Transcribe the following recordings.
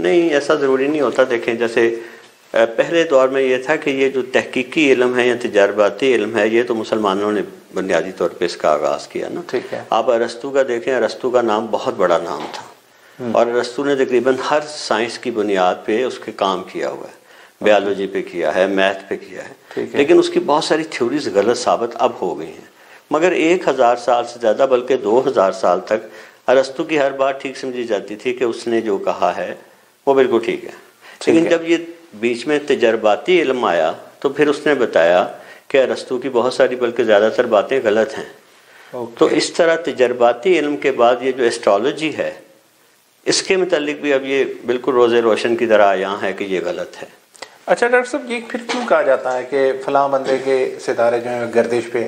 نہیں، ایسا ضروری نہیں ہوتا. دیکھیں جیسے پہلے دور میں یہ تھا کہ یہ جو تحقیقی علم ہے یا تجرباتی علم ہے یہ تو مسلمانوں نے بنیادی طور پہ اس کا آغاز کیا نا. ٹھیک ہے. آپ ارسطو کا دیکھیں، ارسطو کا نام بہت بڑا نام تھا اور ارسطو نے تقریباً ہر سائنس کی بنیاد پہ اس کے کام کیا ہوا ہے. بیالوجی پہ کیا ہے، میتھ پہ کیا ہے، لیکن اس کی بہت ساری تھیوریز غلط ثابت اب ہو گئی ہیں. مگر 1000 سال سے زیادہ بلکہ 2000 سال تک ارسطو کی ہر بات ٹھیک سمجھی جاتی تھی کہ اس نے جو کہا ہے وہ بالکل ٹھیک ہے. لیکن جب یہ بیچ میں تجرباتی علم آیا تو پھر اس نے بتایا کہ ارسطو کی بہت ساری بلکہ زیادہ تر باتیں غلط ہیں. تو اس طرح تجرباتی علم کے بعد یہ جو ایسٹرالوجی ہے اس کے متعلق بھی اب یہ بالکل روز روشن کی طرح یہاں ہے کہ یہ غلط ہے. اچھا ڈاکٹر صاحب، یہ پھر کیوں کہا جاتا ہے کہ فلاں بندے کے ستارے جو ہیں گردش پہ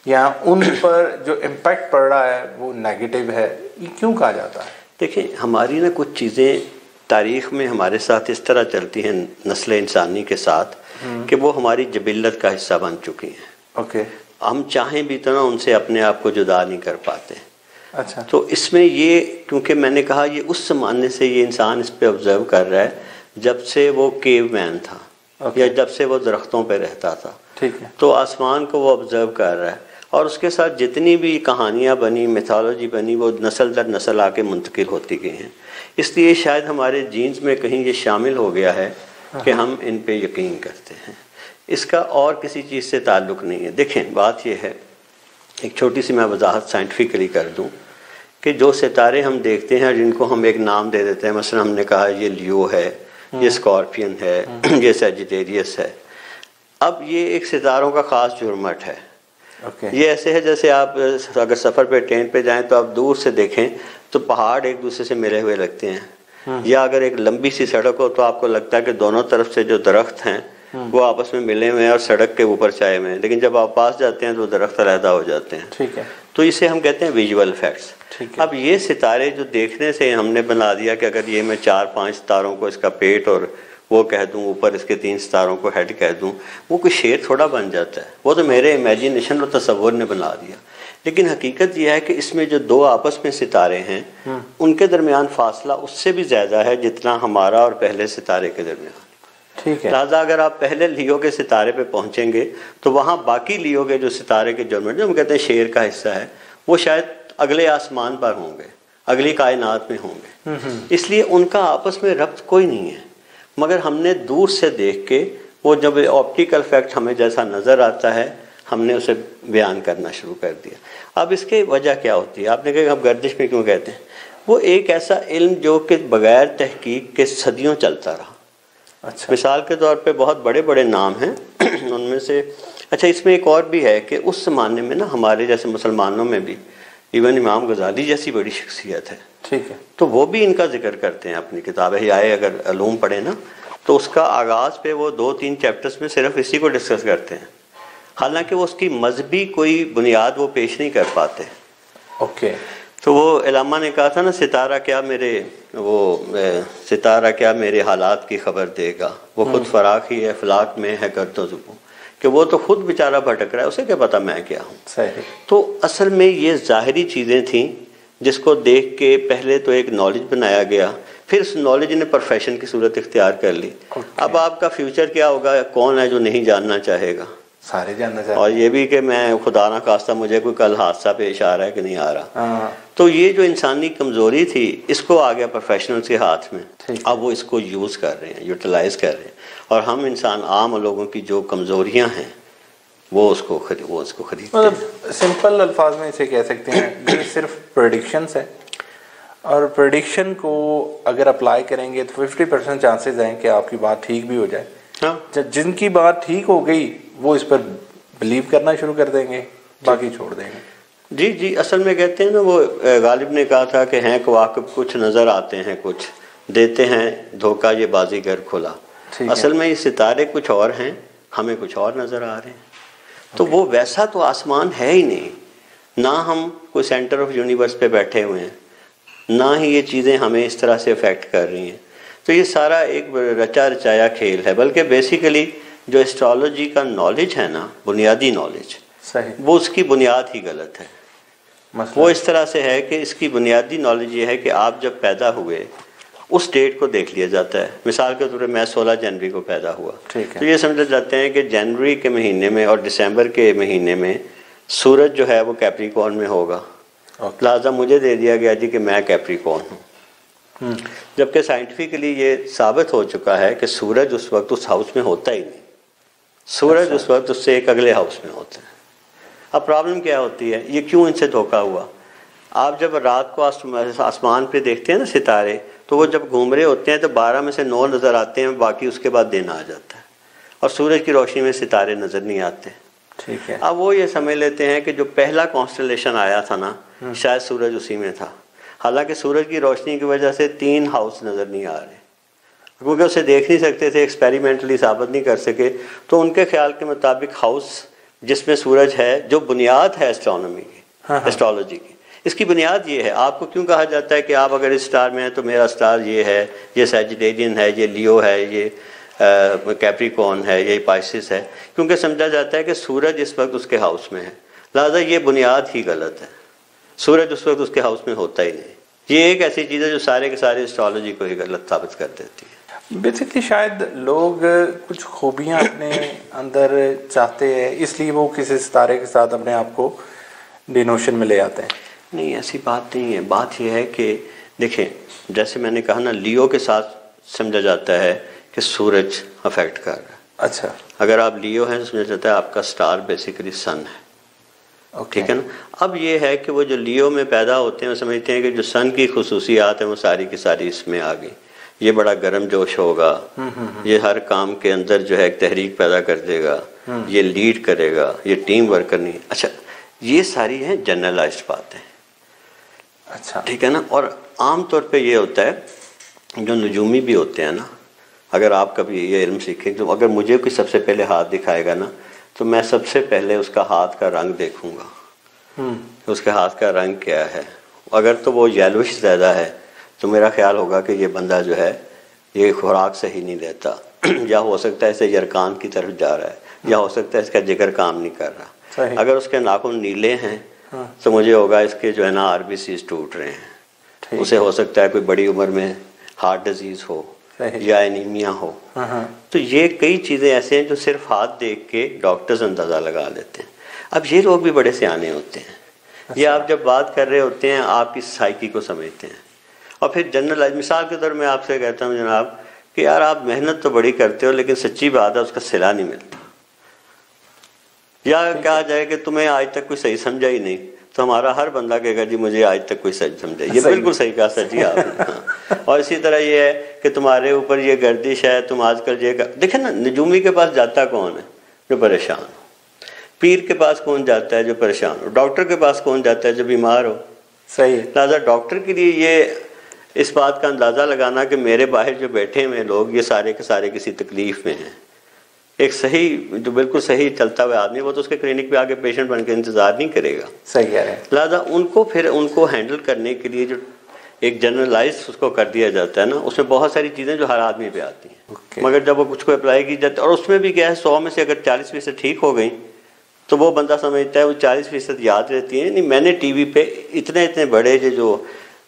یا ان پر جو امپیکٹ پڑ رہا ہے وہ نیگیٹو ہے، یہ کیوں کہا جاتا ہے؟ دیکھیں ہماری نا کچھ چیزیں تاریخ میں ہمارے ساتھ اس طرح چلتی ہیں نسل انسانی کے ساتھ کہ وہ ہماری جبلت کا حصہ بن چکی ہیں. اوکے. ہم چاہیں بھی تو نا ان سے اپنے آپ کو جدا نہیں کر پاتے. اچھا. تو اس میں یہ کیونکہ میں نے کہا یہ اس زمانے سے یہ انسان اس پہ آبزرو کر رہا ہے جب سے وہ کیو مین تھا یا جب سے وہ درختوں پہ رہتا تھا. ٹھیک ہے. تو آسمان کو وہ آبزرو کر رہا ہے اور اس کے ساتھ جتنی بھی کہانیاں بنی، میتھالوجی بنی، وہ نسل در نسل آ کے منتقل ہوتی گئی ہیں. اس لیے شاید ہمارے جینز میں کہیں یہ شامل ہو گیا ہے کہ ہم ان پہ یقین کرتے ہیں. اس کا اور کسی چیز سے تعلق نہیں ہے. دیکھیں بات یہ ہے، ایک چھوٹی سی میں وضاحت سائنٹیفکلی کر دوں کہ جو ستارے ہم دیکھتے ہیں جن کو ہم ایک نام دے دیتے ہیں، مثلا ہم نے کہا یہ لیو ہے، یہ اسکارپین ہے، یہ سیجیٹیریس ہے. اب یہ ایک ستاروں کا خاص جرمٹ ہے. یہ ایسے ہے جیسے آپ اگر سفر پہ ٹرین پہ جائیں تو آپ دور سے دیکھیں تو پہاڑ ایک دوسرے سے ملے ہوئے لگتے ہیں، یا اگر ایک لمبی سی سڑک ہو تو آپ کو لگتا ہے کہ دونوں طرف سے جو درخت ہیں وہ آپس میں ملے ہوئے ہیں اور سڑک کے اوپر چھائے ہوئے ہیں، لیکن جب آپ پاس جاتے ہیں تو درخت علیحدہ ہو جاتے ہیں. ٹھیک ہے. تو اسے ہم کہتے ہیں ویژول افیکٹس. اب یہ ستارے جو دیکھنے سے ہم نے بنا دیا کہ اگر یہ میں 4-5 ستاروں کو اس کا پیٹ اور وہ کہہ دوں، اوپر اس کے 3 ستاروں کو ہیڈ کہہ دوں، وہ کوئی شیر تھوڑا بن جاتا ہے، وہ تو میرے امیجینیشن اور تصور نے بنا دیا. لیکن حقیقت یہ ہے کہ اس میں جو 2 آپس میں ستارے ہیں ان کے درمیان فاصلہ اس سے بھی زیادہ ہے جتنا ہمارا اور پہلے ستارے کے درمیان. ٹھیک ہے. لہٰذا اگر آپ پہلے لیو کے ستارے پہ پہنچیں گے تو وہاں باقی لیو کے جو ستارے کے جرمٹ جو ہم کہتے ہیں شیر کا حصہ ہے وہ شاید اگلے آسمان پر ہوں گے، اگلی کائنات میں ہوں گے. اس لیے ان کا آپس میں ربط کوئی نہیں ہے، مگر ہم نے دور سے دیکھ کے وہ جب آپٹیکل فیکٹ ہمیں جیسا نظر آتا ہے ہم نے اسے بیان کرنا شروع کر دیا. اب اس کی وجہ کیا ہوتی ہے؟ آپ نے کہا ہم گردش میں کیوں کہتے ہیں؟ وہ ایک ایسا علم جو کہ بغیر تحقیق کے صدیوں چلتا رہا. اچھا. مثال کے طور پہ بہت بڑے بڑے نام ہیں ان میں سے. اچھا اس میں ایک اور بھی ہے کہ اس زمانے میں نا ہمارے جیسے مسلمانوں میں بھی ایون امام غزالی جیسی بڑی شخصیت ہے. ٹھیک ہے. تو وہ بھی ان کا ذکر کرتے ہیں اپنی کتاب احیاء اگر علوم پڑھیں نا تو اس کا آغاز پہ وہ 2-3 چیپٹرز میں صرف اسی کو ڈسکس کرتے ہیں، حالانکہ وہ اس کی مذہبی کوئی بنیاد وہ پیش نہیں کر پاتے. اوکے. تو وہ علامہ نے کہا تھا نا ستارہ کیا میرے حالات کی خبر دے گا، وہ خود فراق ہی ہے افلاک میں ہے گرد و زبوں، کہ وہ تو خود بیچارہ بھٹک رہا ہے، اسے کیا پتا میں کیا ہوں. صحیح. تو اصل میں یہ ظاہری چیزیں تھیں جس کو دیکھ کے پہلے تو ایک نالج بنایا گیا، پھر اس نالج نے پروفیشن کی صورت اختیار کر لی. اب آپ کا فیوچر کیا ہوگا؟ کون ہے جو نہیں جاننا چاہے گا؟ سارے جاننا چاہتے ہیں. اور یہ بھی کہ میں خدا نہ خواستہ مجھے کوئی کل حادثہ پیش آ رہا ہے کہ نہیں آ رہا. تو یہ جو انسانی کمزوری تھی اس کو آ گیا پروفیشنلز کے ہاتھ میں، اب وہ اس کو یوز کر رہے ہیں، یوٹیلائز کر رہے ہیں، اور ہم انسان عام لوگوں کی جو کمزوریاں ہیں وہ اس کو خریدتے ہیں. مطلب سمپل الفاظ میں اسے کہہ سکتے ہیں یہ صرف پریڈکشنز ہے، اور پریڈکشن کو اگر اپلائی کریں گے تو 50% چانسز ہیں کہ آپ کی بات ٹھیک بھی ہو جائے. جن کی بات ٹھیک ہو گئی وہ اس پر بلیو کرنا شروع کر دیں گے، باقی چھوڑ دیں گے. جی اصل میں کہتے ہیں نا، وہ غالب نے کہا تھا کہ ہیں کواکب کچھ نظر آتے ہیں کچھ دیتے ہیں دھوکہ یہ بازیگر کھلا. اصل میں یہ ستارے کچھ اور ہیں، ہمیں کچھ اور نظر آ رہے ہیں. تو وہ ویسا تو آسمان ہے ہی نہیں، نہ ہم کوئی سینٹر آف یونیورس پہ بیٹھے ہوئے ہیں، نہ ہی یہ چیزیں ہمیں اس طرح سے افیکٹ کر رہی ہیں. تو یہ سارا ایک رچا رچایا کھیل ہے. بلکہ بیسیکلی جو ایسٹرالوجی کا نالج ہے نا، بنیادی نالج، وہ اس کی بنیاد ہی غلط ہے. وہ اس طرح سے ہے کہ اس کی بنیادی نالج یہ ہے کہ آپ جب پیدا ہوئے اس ڈیٹ کو دیکھ لیا جاتا ہے. مثال کے طور پہ میں 16 جنوری کو پیدا ہوا, تو یہ سمجھا جاتے ہیں کہ جنوری کے مہینے میں اور دسمبر کے مہینے میں سورج جو ہے وہ کیپریکارن میں ہوگا, لہٰذا مجھے دے دیا گیا جی کہ میں کیپریکارن ہوں. جبکہ سائنٹیفکلی یہ ثابت ہو چکا ہے کہ سورج اس وقت اس ہاؤس میں ہوتا ہی نہیں, سورج اس وقت اس سے ایک اگلے ہاؤس میں ہوتا ہے. اب پرابلم کیا ہوتی ہے, یہ کیوں ان سے دھوکہ ہوا؟ آپ جب رات کو آسمان پہ دیکھتے ہیں نا ستارے, تو وہ جب گھوم رہے ہوتے ہیں تو 12 میں سے 9 نظر آتے ہیں, باقی اس کے بعد دن آ جاتا ہے, اور سورج کی روشنی میں ستارے نظر نہیں آتے. ٹھیک ہے. اب وہ یہ سمجھ لیتے ہیں کہ جو پہلا کانسٹلیشن آیا تھا نا, شاید سورج اسی میں تھا, حالانکہ سورج کی روشنی کی وجہ سے 3 ہاؤس نظر نہیں آ رہے, کیونکہ اسے دیکھ نہیں سکتے تھے, ایکسپیریمنٹلی ثابت نہیں کر سکے. تو ان کے خیال کے مطابق ہاؤس جس میں سورج ہے, جو بنیاد ہے اسٹرانومی کی, ایسٹرولوجی کی, اس کی بنیاد یہ ہے. آپ کو کیوں کہا جاتا ہے کہ آپ اگر اس اسٹار میں ہیں تو میرا اسٹار یہ ہے, یہ سیجیٹیرین ہے, یہ لیو ہے, یہ کیپریکارن ہے, یہ پائسس ہے, کیونکہ سمجھا جاتا ہے کہ سورج اس وقت اس کے ہاؤس میں ہے, لہٰذا یہ بنیاد ہی غلط ہے. سورج اس وقت اس کے ہاؤس میں ہوتا ہی نہیں. یہ ایک ایسی چیز ہے جو سارے کے سارے اسٹرالوجی کو ہی غلط ثابت کر دیتی ہے. بیسکلی شاید لوگ کچھ خوبیاں اپنے اندر چاہتے ہیں, اس لیے وہ کسی ستارے کے ساتھ اپنے آپ کو ڈینوشن میں لے آتے ہیں. نہیں, ایسی بات نہیں ہے. بات یہ ہے کہ دیکھیں, جیسے میں نے کہا نا, لیو کے ساتھ سمجھا جاتا ہے کہ سورج افیکٹ کر رہا ہے. اچھا, اگر آپ لیو ہیں تو سمجھا جاتا ہے آپ کا سٹار بیسیکلی سن ہے. ٹھیک ہے نا. اب یہ ہے کہ وہ جو لیو میں پیدا ہوتے ہیں وہ سمجھتے ہیں کہ جو سن کی خصوصیات ہیں وہ ساری کی ساری اس میں آ گئی. یہ بڑا گرم جوش ہوگا, یہ ہر کام کے اندر جو ہے ایک تحریک پیدا کر دے گا, یہ لیڈ کرے گا, یہ ٹیم ورک کرنی. اچھا, یہ ساری ہیں جنرلائزڈ باتیں. اچھا, ٹھیک ہے نا. اور عام طور پہ یہ ہوتا ہے جو نجومی بھی ہوتے ہیں نا, اگر آپ کبھی یہ علم سیکھیں تو اگر مجھے کوئی سب سے پہلے ہاتھ دکھائے گا نا, تو میں سب سے پہلے اس کا ہاتھ کا رنگ دیکھوں گا, اس کے ہاتھ کا رنگ کیا ہے. اگر تو وہ یلوش زیادہ ہے تو میرا خیال ہوگا کہ یہ بندہ جو ہے یہ خوراک صحیح نہیں لیتا, یا ہو سکتا ہے اسے یرکان کی طرف جا رہا ہے, یا ہو سکتا ہے اس کا جگر کام نہیں کر رہا. اگر اس کے ناخن نیلے ہیں تو مجھے ہوگا اس کے جو ہے نا RBCs ٹوٹ رہے ہیں. اسے ہو سکتا ہے کوئی بڑی عمر میں ہارٹ ڈیزیز ہو یا اینیمیا ہو. تو یہ کئی چیزیں ایسے ہیں جو صرف ہاتھ دیکھ کے ڈاکٹرز اندازہ لگا لیتے ہیں. اب یہ لوگ بھی بڑے سیانے ہوتے ہیں. یہ آپ جب بات کر رہے ہوتے ہیں آپ کی سائیکی کو سمجھتے ہیں, اور پھر جنرل مثال کے طور میں آپ سے کہتا ہوں جناب کہ یار آپ محنت تو بڑی کرتے ہو لیکن سچی بات ہے اس کا صلہ نہیں ملتا. یا کہا جائے کہ تمہیں آج تک کوئی صحیح سمجھا ہی نہیں, تو ہمارا ہر بندہ کہے گا جی مجھے آج تک کوئی صحیح سمجھا. یہ بالکل صحیح کہا سر جی آپ نے. اور اسی طرح یہ ہے کہ تمہارے اوپر یہ گردش ہے, تم آج کل یہ دیکھیں نا, نجومی کے پاس جاتا کون ہے جو پریشان ہو, پیر کے پاس کون جاتا ہے جو پریشان ہو, ڈاکٹر کے پاس کون جاتا ہے جو بیمار ہو. صحیح. لہٰذا ڈاکٹر کے لیے یہ اس بات کا اندازہ لگانا کہ میرے باہر جو بیٹھے ہوئے لوگ یہ سارے کے سارے کسی تکلیف میں ہیں. ایک صحیح جو بالکل صحیح چلتا ہوا آدمی وہ تو اس کے کلینک پہ آگے پیشنٹ بن کے انتظار نہیں کرے گا. صحیح کہہ رہے ہیں. لہٰذا ان کو ہینڈل کرنے کے لیے جو ایک جنرلائز اس کو کر دیا جاتا ہے نا, اس میں بہت ساری چیزیں جو ہر آدمی پہ آتی ہیں. مگر جب وہ کچھ کو اپلائی کی جاتی ہے, اور اس میں بھی کیا ہے 100 میں سے اگر 40% ٹھیک ہو گئی تو وہ بندہ سمجھتا ہے وہ 40% یاد رہتی ہیں. نہیں, میں نے ٹی وی پہ اتنے بڑے جو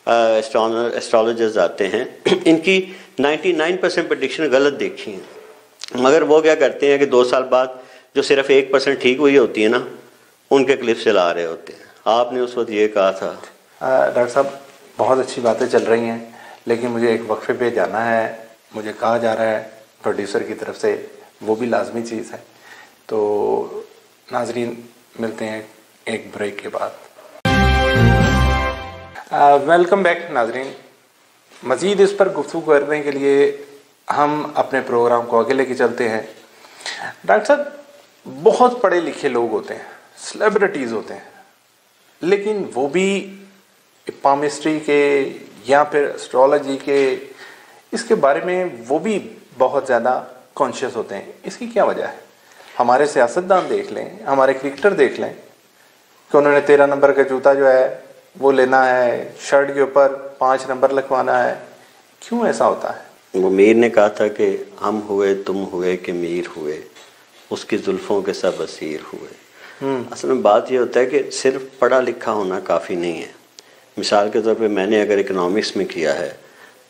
ایسٹرولوجرز آتے ہیں ان کی 99% پریڈکشن غلط دیکھی ہیں, مگر وہ کیا کرتے ہیں کہ 2 سال بعد جو صرف 1% ٹھیک ہوئی ہوتی ہے نا ان کے کلپ چلا رہے ہوتے ہیں. آپ نے اس وقت یہ کہا تھا. ڈاکٹر صاحب بہت اچھی باتیں چل رہی ہیں, لیکن مجھے ایک وقفے پہ جانا ہے. مجھے کہا جا رہا ہے پروڈیوسر کی طرف سے, وہ بھی لازمی چیز ہے. تو ناظرین ملتے ہیں ایک بریک کے بعد. ویلکم بیک ناظرین. مزید اس پر گفتگو کرنے کے لیے ہم اپنے پروگرام کو آگے لے کے چلتے ہیں. ڈاکٹر صاحب بہت پڑھے لکھے لوگ ہوتے ہیں, سیلیبریٹیز ہوتے ہیں, لیکن وہ بھی پامسٹری کے یا پھر اسٹرالوجی کے اس کے بارے میں وہ بھی بہت زیادہ کانشیس ہوتے ہیں. اس کی کیا وجہ ہے؟ ہمارے سیاستدان دیکھ لیں, ہمارے کرکٹر دیکھ لیں کہ انہوں نے 13 نمبر کا جوتا جو ہے وہ لینا ہے, شرٹ کے اوپر 5 نمبر لکھوانا ہے. کیوں ایسا ہوتا ہے؟ وہ میر نے کہا تھا کہ ہم ہوئے تم ہوئے کہ میر ہوئے, اس کی زلفوں کے سب اسیر ہوئے. اصل میں بات یہ ہوتا ہے کہ صرف پڑھا لکھا ہونا کافی نہیں ہے. مثال کے طور پہ میں نے اگر اکنامکس میں کیا ہے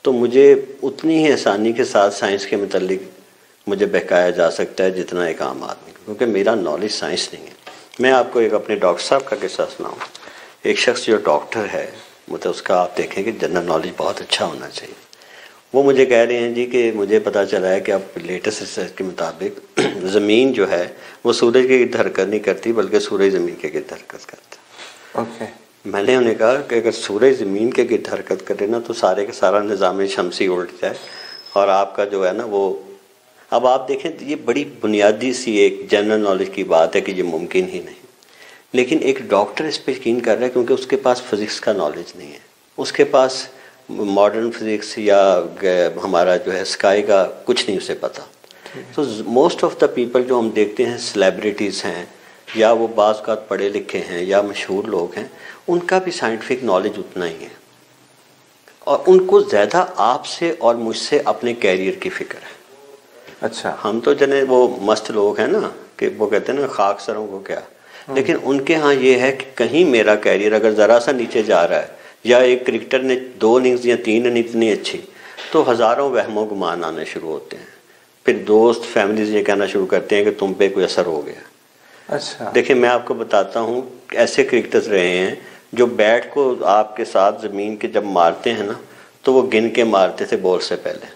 تو مجھے اتنی ہی آسانی کے ساتھ سائنس کے متعلق مجھے بہکایا جا سکتا ہے جتنا ایک عام آدمی، کیونکہ میرا نالج سائنس نہیں ہے۔ میں آپ کو ایک اپنے ڈاکٹر صاحب کا قصہ سناؤں۔ ایک شخص جو ڈاکٹر ہے، مطلب اس کا آپ دیکھیں کہ جنرل نالج بہت اچھا ہونا چاہیے، وہ مجھے کہہ رہے ہیں جی کہ مجھے پتہ چلا ہے کہ اب لیٹسٹ ریسرچ کے مطابق زمین جو ہے وہ سورج کے گرد حرکت نہیں کرتی بلکہ سورج زمین کے گرد حرکت کرتا ہے۔ میں نے انہیں کہا کہ اگر سورج زمین کے گرد حرکت کرے نا تو سارے کا سارا نظام شمسی الٹ جائے اور آپ کا جو ہے نا وہ، اب آپ دیکھیں یہ بڑی بنیادی سی ایک جنرل نالج کی بات ہے کہ یہ ممکن ہی نہیں، لیکن ایک ڈاکٹر اس پہ یقین کر رہا ہے کیونکہ اس کے پاس فزکس کا نالج نہیں ہے، اس کے پاس ماڈرن فزکس یا ہمارا جو ہے اسکائی کا کچھ نہیں اسے پتہ۔ تو موسٹ آف دا پیپل جو ہم دیکھتے ہیں سیلیبریٹیز ہیں یا وہ بعض اوقات پڑھے لکھے ہیں یا مشہور لوگ ہیں، ان کا بھی سائنٹیفک نالج اتنا ہی ہے اور ان کو زیادہ آپ سے اور مجھ سے اپنے کیریئر کی فکر ہے۔ اچھا، ہم تو جنے وہ مست لوگ ہیں نا کہ وہ کہتے ہیں نا خاک سروں کو کیا، لیکن ان کے ہاں یہ ہے کہ کہیں میرا کیریئر اگر ذرا سا نیچے جا رہا ہے یا ایک کرکٹر نے 2 اننگز یا 3 اننگز اتنی اچھی، تو ہزاروں وہم و گمان آنے شروع ہوتے ہیں، پھر دوست فیملیز یہ کہنا شروع کرتے ہیں کہ تم پہ کوئی اثر ہو گیا۔ اچھا، دیکھیں میں آپ کو بتاتا ہوں ایسے کرکٹرز رہے ہیں جو بیٹ کو آپ کے ساتھ زمین کے جب مارتے ہیں نا تو وہ گن کے مارتے تھے بال سے پہلے۔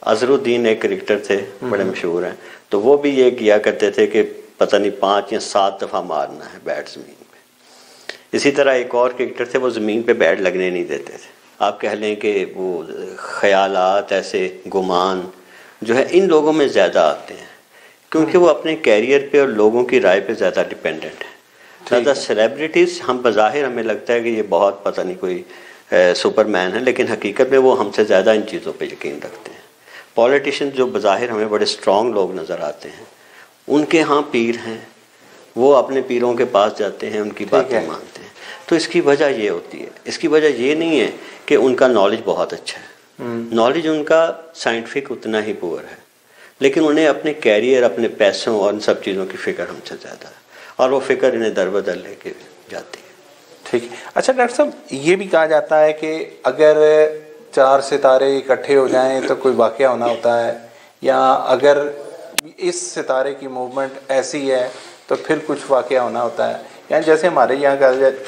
اظہر الدین ایک کرکٹر تھے بڑے مشہور ہیں، تو وہ بھی یہ کیا کرتے تھے کہ پتہ نہیں 5 یا 7 دفعہ مارنا ہے بیٹ زمین پہ۔ اسی طرح ایک اور کرکٹر تھے، وہ زمین پہ بیٹ لگنے نہیں دیتے تھے۔ آپ کہہ لیں کہ وہ خیالات ایسے گمان جو ہے ان لوگوں میں زیادہ آتے ہیں کیونکہ وہ اپنے کیریئر پہ اور لوگوں کی رائے پہ زیادہ ڈیپینڈنٹ ہے۔ زیادہ سیلیبریٹیز ہم بظاہر ہمیں لگتا ہے کہ یہ بہت پتہ نہیں کوئی سپر مین ہے، لیکن حقیقت میں وہ ہم سے زیادہ ان چیزوں پہ یقین رکھتے ہیں۔ پولیٹیشین جو بظاہر ہمیں بڑے اسٹرانگ لوگ نظر آتے ہیں، ان کے ہاں پیر ہیں، وہ اپنے پیروں کے پاس جاتے ہیں، ان کی باتیں مانتے ہیں۔ تو اس کی وجہ یہ ہوتی ہے، اس کی وجہ یہ نہیں ہے کہ ان کا نالج بہت اچھا ہے، نالج ان کا سائنٹیفک اتنا ہی پور ہے، لیکن انہیں اپنے کیریئر، اپنے پیسوں اور ان سب چیزوں کی فکر ہم سے زیادہ ہے، اور وہ فکر انہیں در بدر لے کے جاتی ہے۔ ٹھیک ہے۔ اچھا ڈاکٹر صاحب، یہ بھی کہا جاتا ہے کہ اگر 4 ستارے اکٹھے ہو جائیں تو کوئی واقعہ ہونا ہوتا ہے، یا اگر اس ستارے کی موومنٹ ایسی ہے تو پھر کچھ واقعہ ہونا ہوتا ہے، یعنی جیسے ہمارے یہاں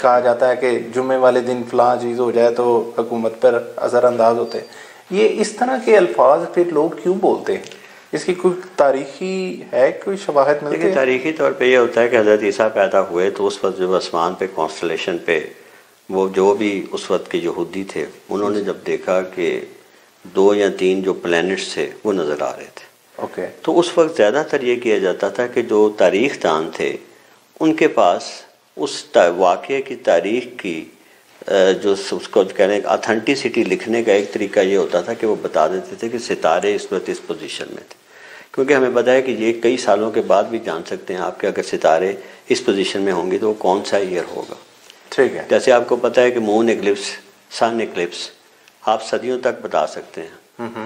کہا جاتا ہے کہ جمعے والے دن فلاں چیز ہو جائے تو حکومت پر اثر انداز ہوتے ہیں۔ یہ اس طرح کے الفاظ پھر لوگ کیوں بولتے ہیں؟ اس کی کوئی تاریخی ہے، کوئی شواہد ملتی ہے؟ لیکن تاریخی طور پہ یہ ہوتا ہے کہ حضرت عیسیٰ پیدا ہوئے تو اس وقت جب آسمان پہ کانسٹلیشن پہ وہ جو بھی اس وقت کے یہودی تھے، انہوں نے جب دیکھا کہ 2 یا 3 جو پلینٹس تھے وہ نظر آ رہے تھے، تو اس وقت زیادہ تر یہ کیا جاتا تھا کہ جو تاریخ دان تھے ان کے پاس اس واقعے کی تاریخ کی جو اس کو کہنے اتھینٹسٹی لکھنے کا ایک طریقہ یہ ہوتا تھا کہ وہ بتا دیتے تھے کہ ستارے اس وقت اس پوزیشن میں تھے، کیونکہ ہمیں پتہ ہے کہ یہ کئی سالوں کے بعد بھی جان سکتے ہیں آپ کہ اگر ستارے اس پوزیشن میں ہوں گے تو وہ کون سا ایئر ہوگا۔ ٹھیک ہے۔ جیسے آپ کو پتہ ہے کہ مون ایکلپس، سن ایکلپس آپ صدیوں تک بتا سکتے ہیں،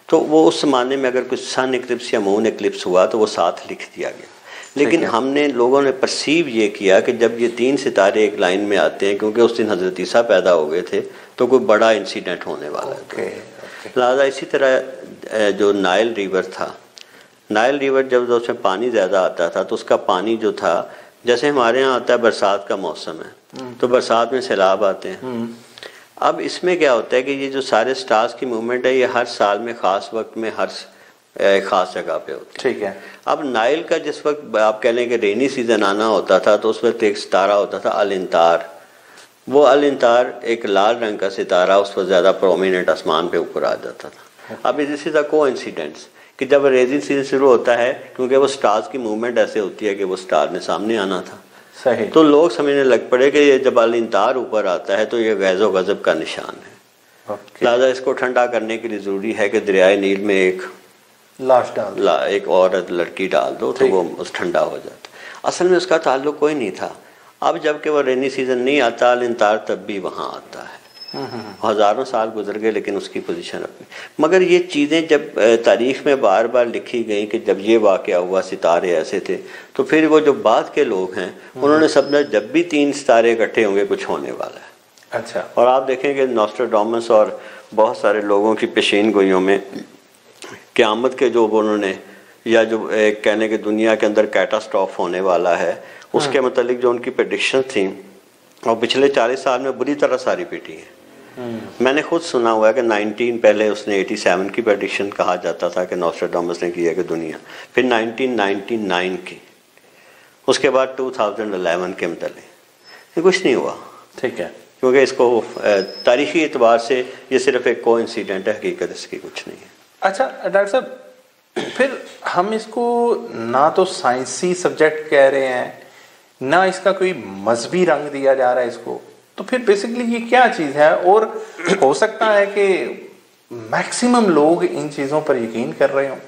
تو وہ اس زمانے میں اگر کچھ سن ایکلپس یا مون ایکلپس ہوا تو وہ ساتھ لکھ دیا گیا، لیکن ہم نے لوگوں نے پرسیو یہ کیا کہ جب یہ 3 ستارے ایک لائن میں آتے ہیں، کیونکہ اس دن حضرت عیسیٰ پیدا ہو گئے تھے تو کوئی بڑا انسیڈنٹ ہونے والا ہے۔ لہٰذا اسی طرح جو نائل ریور تھا، نائل ریور جب اس میں پانی زیادہ آتا تھا تو اس کا پانی جو تھا، جیسے ہمارے ہاں آتا ہے برسات کا موسم ہے تو برسات میں سیلاب آتے ہیں، اب اس میں کیا ہوتا ہے کہ یہ جو سارے سٹارز کی موومنٹ ہے یہ ہر سال میں خاص وقت میں ہر خاص جگہ پہ ہوتی ہے۔ ٹھیک ہے۔ اب نائل کا جس وقت آپ کہہ لیں کہ رینی سیزن آنا ہوتا تھا تو اس وقت ایک ستارہ ہوتا تھا الانتار، وہ الانتار ایک لال رنگ کا ستارہ اس وقت زیادہ پرومیننٹ آسمان پہ اوپر آ جاتا تھا۔ اب دس از اے کو انسیڈنٹس کہ جب ریزنگ سیزن شروع ہوتا ہے، کیونکہ وہ سٹارز کی موومنٹ ایسے ہوتی ہے کہ وہ سٹار نے سامنے آنا تھا، صحیح، تو لوگ سمجھنے لگ پڑے کہ یہ جب الانتار اوپر آتا ہے تو یہ غیظ و غضب کا نشان ہے، لہٰذا اس کو ٹھنڈا کرنے کے لیے ضروری ہے کہ دریائے نیل میں ایک لاش ڈال، ایک عورت لڑکی ڈال دو تو وہ ٹھنڈا ہو جاتا۔ اصل میں اس کا تعلق کوئی نہیں تھا۔ اب جب کہ وہ رینی سیزن نہیں آتا، الانتار تب بھی وہاں آتا ہے، ہزاروں سال گزر گئے لیکن اس کی پوزیشن اپنی۔ مگر یہ چیزیں جب تاریخ میں بار بار لکھی گئیں کہ جب یہ واقعہ ہوا ستارے ایسے تھے، تو پھر وہ جو بعد کے لوگ ہیں انہوں نے سمجھا جب بھی 3 ستارے اکٹھے ہوں گے کچھ ہونے والا ہے۔ اچھا، اور آپ دیکھیں کہ نوسٹراڈامس اور بہت سارے لوگوں کی پیشین گوئیوں میں قیامت کے جو انہوں نے یا جو کہنے کہ دنیا کے اندر کیٹاسٹروف ہونے والا ہے اس کے متعلق جو ان کی پریڈکشن تھیں اور پچھلے 40 سال میں بری طرح ساری پیٹی ہیں. میں نے خود سنا ہوا ہے کہ 19 پہلے اس نے 87 کی پریڈکشن کہا جاتا تھا کہ نوسٹراڈامس نے کیا کہ دنیا، پھر 1999 کی، اس کے بعد 2011 کے متعلق یہ کچھ نہیں ہوا. ٹھیک ہے، کیونکہ اس کو تاریخی اعتبار سے یہ صرف ایک کو انسیڈنٹ ہے، حقیقت اس کی کچھ نہیں ہے. اچھا ڈاکٹر صاحب، پھر ہم اس کو نہ تو سائنسی سبجیکٹ کہہ رہے ہیں، نہ اس کا کوئی مذہبی رنگ دیا جا رہا ہے اس کو، تو پھر بیسیکلی یہ کیا چیز ہے؟ اور ہو سکتا ہے کہ میکسیمم لوگ ان چیزوں پر یقین کر رہے ہوں.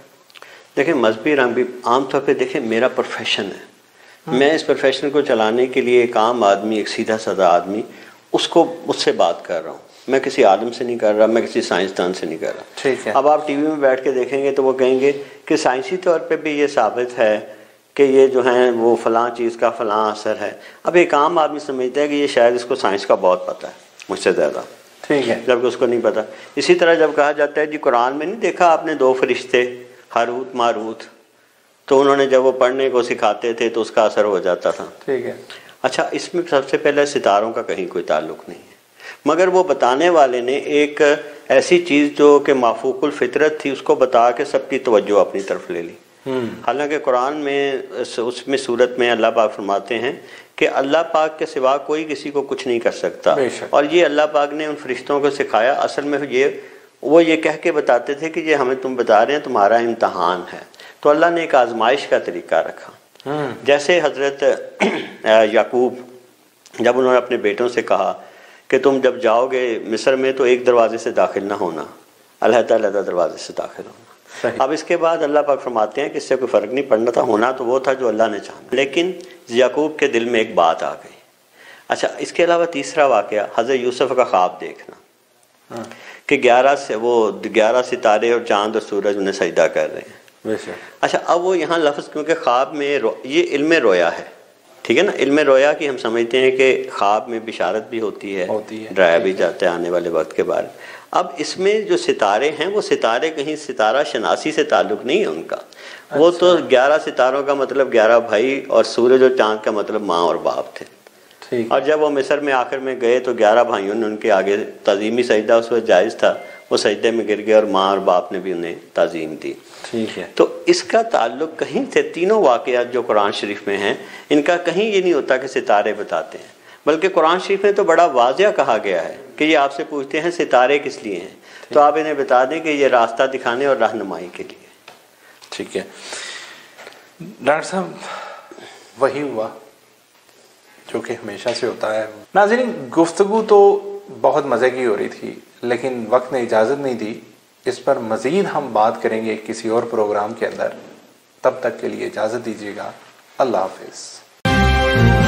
دیکھیں مذہبی رنگ بھی عام طور پہ، دیکھیں میرا پروفیشن ہے، میں اس پروفیشن کو چلانے کے لیے ایک عام آدمی، ایک سیدھا سادہ آدمی، اس کو مجھ سے بات کر رہا ہوں. میں کسی عالم سے نہیں کر رہا، میں کسی سائنسدان سے نہیں کر رہا. ٹھیک ہے. اب آپ ٹی وی میں بیٹھ کے دیکھیں گے تو وہ کہیں گے کہ سائنسی طور پہ بھی یہ ثابت ہے کہ یہ جو ہیں وہ فلاں چیز کا فلاں اثر ہے. اب ایک عام آدمی سمجھتا ہے کہ یہ شاید اس کو سائنس کا بہت پتہ ہے مجھ سے زیادہ، ٹھیک ہے، جبکہ اس کو نہیں پتہ. اسی طرح جب کہا جاتا ہے جی قرآن میں نہیں دیکھا آپ نے 2 فرشتے ہاروت ماروت، تو انہوں نے جب وہ پڑھنے کو سکھاتے تھے تو اس کا اثر ہو جاتا تھا. ٹھیک ہے. اچھا اس میں سب سے پہلے ستاروں کا کہیں کوئی تعلق نہیں ہے، مگر وہ بتانے والے نے ایک ایسی چیز جو کہ مافوق الفطرت تھی اس کو بتا کے سب کی توجہ اپنی طرف لے لی. حالانکہ قرآن میں اس میں صورت میں اللہ پاک فرماتے ہیں کہ اللہ پاک کے سوا کوئی کسی کو کچھ نہیں کر سکتا، اور یہ اللہ پاک نے ان فرشتوں کو سکھایا. اصل میں وہ یہ کہہ کے بتاتے تھے کہ یہ ہمیں تم بتا رہے ہیں تمہارا امتحان ہے. تو اللہ نے ایک آزمائش کا طریقہ رکھا. جیسے حضرت یعقوب جب انہوں نے اپنے بیٹوں سے کہا کہ تم جب جاؤ گے مصر میں تو ایک دروازے سے داخل نہ ہونا، علیحدہ علیحدہ دروازے سے داخل ہونا. اب اس کے بعد اللہ پاک فرماتے ہیں کہ اس سے کوئی فرق نہیں پڑنا تھا، ہونا تو وہ تھا جو اللہ نے چاہا. لیکن یعقوب کے دل میں ایک بات آ گئی. اچھا اس کے علاوہ تیسرا واقعہ حضرت یوسف کا خواب دیکھنا کہ 11 ستارے اور چاند اور سورج انہیں سجدہ کر رہے ہیں. اچھا اب وہ یہاں لفظ کیونکہ خواب میں یہ علم رویا ہے، ٹھیک ہے نا، علم رویا کی ہم سمجھتے ہیں کہ خواب میں بشارت بھی ہوتی ہے، ڈرایا بھی جاتا ہے آنے والے وقت کے بارے. اب اس میں جو ستارے ہیں وہ ستارے کہیں ستارہ شناسی سے تعلق نہیں ہے ان کا. وہ تو 11 ستاروں کا مطلب 11 بھائی اور سورج اور چاند کا مطلب ماں اور باپ تھے. اور جب وہ مصر میں آخر میں گئے تو 11 بھائیوں نے ان کے آگے تعظیمی سجدہ اس وقت جائز تھا، وہ سجدے میں گر گئے اور ماں اور باپ نے بھی انہیں تعظیم دی. ٹھیک ہے. تو اس کا تعلق کہیں سے تینوں واقعات جو قرآن شریف میں ہیں ان کا کہیں یہ نہیں ہوتا کہ ستارے بتاتے ہیں، بلکہ قرآن شریف میں تو بڑا واضح کہا گیا ہے کہ یہ آپ سے پوچھتے ہیں ستارے کس لیے ہیں، تو آپ انہیں بتا دیں کہ یہ راستہ دکھانے اور رہنمائی کے لیے. ٹھیک ہے ڈاکٹر صاحب، وہی ہوا جو کہ ہمیشہ سے ہوتا ہے. ناظرین گفتگو تو بہت مزے کی ہو رہی تھی لیکن وقت نے اجازت نہیں دی. اس پر مزید ہم بات کریں گے کسی اور پروگرام کے اندر. تب تک کے لیے اجازت دیجیے گا. اللہ حافظ.